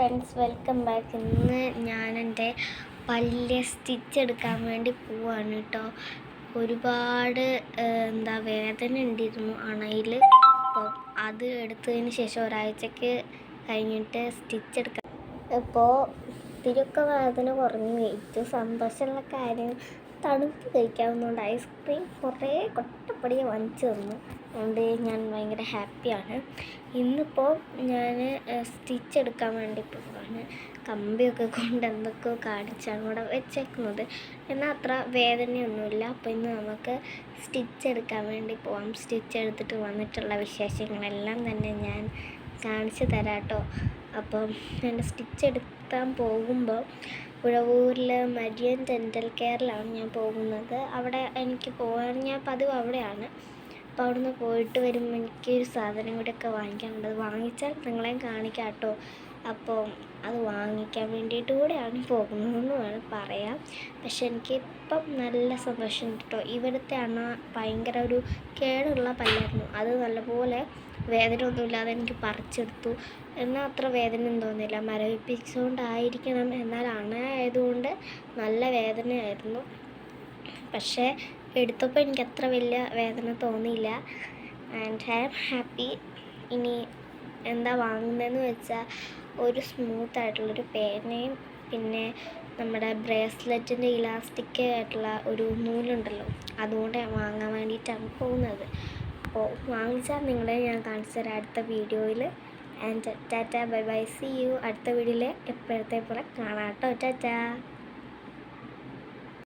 Friends, welcome back. ഇന്ന് ഞാൻ എൻ്റെ പല്ല് സ്റ്റിച്ച് എടുക്കാൻ വേണ്ടി പോവാണ് കേട്ടോ. ഒരുപാട് വേദന ഉണ്ടായിരുന്നു അണയിൽ. അപ്പോൾ അത് എടുത്തതിന് ശേഷം ഒരാഴ്ചക്ക് കഴിഞ്ഞിട്ട് സ്റ്റിച്ച് എടുക്കാൻ. ഇപ്പോൾ ഇത്തിരിയൊക്കെ വേദന കുറഞ്ഞു. ഏറ്റവും സന്തോഷമുള്ള കാര്യം തണുപ്പ് കഴിക്കാവുന്നതുകൊണ്ട് ഐസ്ക്രീം കുറേ കൊട്ടപ്പടിയെ വാങ്ങിച്ചു തന്നു. അതുകൊണ്ട് ഞാൻ ഭയങ്കര ഹാപ്പിയാണ്. ഇന്നിപ്പോൾ ഞാൻ സ്റ്റിച്ച് എടുക്കാൻ വേണ്ടി പോവാണ്. കമ്പിയൊക്കെ കൊണ്ട് എന്തൊക്കെയോ കാണിച്ചാണ് ഇവിടെ വെച്ചേക്കുന്നത്. എന്നാൽ അത്ര വേദനയൊന്നുമില്ല. അപ്പോൾ ഇന്ന് നമുക്ക് സ്റ്റിച്ച് എടുക്കാൻ വേണ്ടി പോവാം. സ്റ്റിച്ച് എടുത്തിട്ട് വന്നിട്ടുള്ള വിശേഷങ്ങളെല്ലാം തന്നെ ഞാൻ കാണിച്ചു തരാം കേട്ടോ. അപ്പം ഞാൻ സ്റ്റിച്ച് എടുക്കാൻ പോകുമ്പോൾ ഉഴവൂരിൽ മരിയൻ ഡെൻ്റൽ കെയറിലാണ് ഞാൻ പോകുന്നത്. അവിടെ എനിക്ക് പോകാൻ ഞാൻ പതിവ് അവിടെയാണ്. അപ്പോൾ അവിടുന്ന് പോയിട്ട് വരുമ്പോൾ എനിക്കൊരു സാധനം കൂടെയൊക്കെ വാങ്ങിക്കാനുണ്ട്. അത് വാങ്ങിച്ചാൽ നിങ്ങളെയും കാണിക്കാം കേട്ടോ. അപ്പോൾ അത് വാങ്ങിക്കാൻ വേണ്ടിയിട്ട് കൂടെയാണ് പോകുന്നതെന്ന് വേണം പറയാം. പക്ഷെ എനിക്ക് ഇപ്പം നല്ല സന്തോഷമുണ്ട് കേട്ടോ. ഇവിടുത്തെ ഭയങ്കര ഒരു കേടുള്ള പല്ലായിരുന്നു. അത് നല്ലപോലെ വേദന ഒന്നുമില്ലാതെ എനിക്ക് പറിച്ചെടുത്തു. എന്നാൽ അത്ര വേദനയൊന്നും തോന്നിയില്ല. മരവിപ്പിച്ചുകൊണ്ടായിരിക്കണം. എന്നാൽ ആയതുകൊണ്ട് നല്ല വേദനയായിരുന്നു. പക്ഷേ എടുത്തപ്പോൾ എനിക്ക് അത്ര വലിയ വേദന തോന്നിയില്ല. And I am happy. ഇനി എന്താ വാങ്ങുന്നതെന്ന് വെച്ചാൽ ഒരു സ്മൂത്തായിട്ടുള്ളൊരു പേനയും പിന്നെ നമ്മുടെ ബ്രേസ്ലെറ്റിൻ്റെ ഇലാസ്റ്റിക് ആയിട്ടുള്ള ഒരു നൂലുണ്ടല്ലോ, അതുകൊണ്ട് വാങ്ങാൻ വേണ്ടിയിട്ടാണ് പോകുന്നത്. അപ്പോൾ വാങ്ങിച്ചാൽ നിങ്ങളെ ഞാൻ കാണിച്ചു തരാം അടുത്ത വീഡിയോയിൽ. And tata, bye bye, see you. അടുത്ത വീഡിയോയിൽ എപ്പോഴത്തെ പോലെ കാണാം കേട്ടോ. ടാറ്റ.